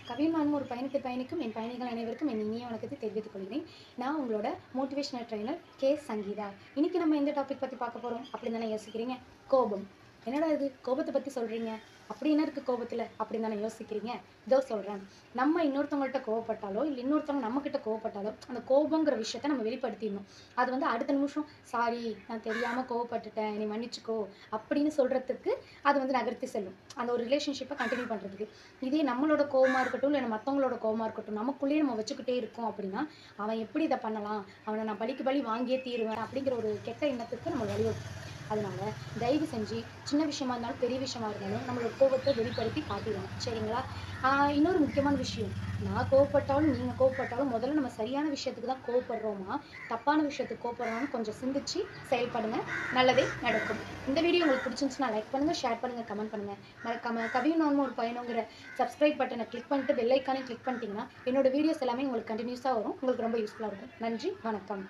கவிமான் ஒரு பயணிக்கும் என் பயணிகள் அனைவருக்கும் என் இனிய வணக்கத்தை தெரிவித்துக் கொள்கிறேன். நான் உங்களோட மோட்டிவேஷனல் ட்ரெய்னர் கே சங்கீதா. இன்னைக்கு நம்ம எந்த டாபிக் பற்றி பார்க்க போகிறோம் அப்படின்னு தானே யோசிக்கிறீங்க? கோபம். என்னடா இது கோபத்தை பற்றி சொல்கிறீங்க, அப்படி என்ன இருக்குது கோபத்தில் அப்படின்னு தானே யோசிக்கிறீங்க. இதோ சொல்கிறேன். நம்ம இன்னொருத்தவங்கள்ட்ட கோவப்பட்டாலோ இல்லை இன்னொருத்தவங்க நம்மக்கிட்ட கோவப்பட்டாலோ அந்த கோபங்கிற விஷயத்த நம்ம வெளிப்படுத்திடணும். அது அடுத்த நிமிஷம் சாரி நான் தெரியாமல் கோவப்பட்டுட்டேன் நீ மன்னிச்சுக்கோ அப்படின்னு சொல்கிறதுக்கு அது நகர்த்தி செல்லும் அந்த ஒரு ரிலேஷன்ஷிப்பை கண்டினியூ பண்ணுறதுக்கு. இதே நம்மளோட கோவமாக இருக்கட்டும் இல்லை மற்றவங்களோட கோவமாக இருக்கட்டும் நமக்குள்ளேயே நம்ம வச்சுக்கிட்டே இருக்கோம் அப்படின்னா அவன் எப்படி இதை பண்ணலாம், அவனை நான் பலிக்கு பலி வாங்கியே தீருவேன் அப்படிங்கிற ஒரு கெட்ட எண்ணத்துக்கு நம்ம வழிவகுக்கும். அதனால தயவு செஞ்சு சின்ன விஷயமா இருந்தாலும் பெரிய விஷயமா இருந்தாலும் நம்மளோட கோபத்தை வெளிப்படுத்தி காட்டிடணும், சரிங்களா? இன்னொரு முக்கியமான விஷயம், நான் கோவப்பட்டாலும் நீங்கள் கோவப்பட்டாலும் முதல்ல நம்ம சரியான விஷயத்துக்கு தான் கோவப்படுறோமா தப்பான விஷயத்துக்கு கோவப்படுறோம்னு கொஞ்சம் சிந்திச்சு செயல்படுங்க, நல்லதே நடக்கும். இந்த வீடியோ உங்களுக்கு பிடிச்சிருந்துச்சுன்னா லைக் பண்ணுங்கள், ஷேர் பண்ணுங்கள், கமெண்ட் பண்ணுங்கள். மறக்காம கவியும் ஒரு பயணங்கிற சப்ஸ்கிரைப் பட்டனை கிளிக் பண்ணிட்டு பெல் ஐக்கானே கிளிக் பண்ணிட்டீங்கன்னா என்னோட வீடியோஸ் எல்லாமே உங்களுக்கு கண்டினியூஸாக வரும், உங்களுக்கு ரொம்ப யூஸ்ஃபுல்லாக இருக்கும். நன்றி, வணக்கம்.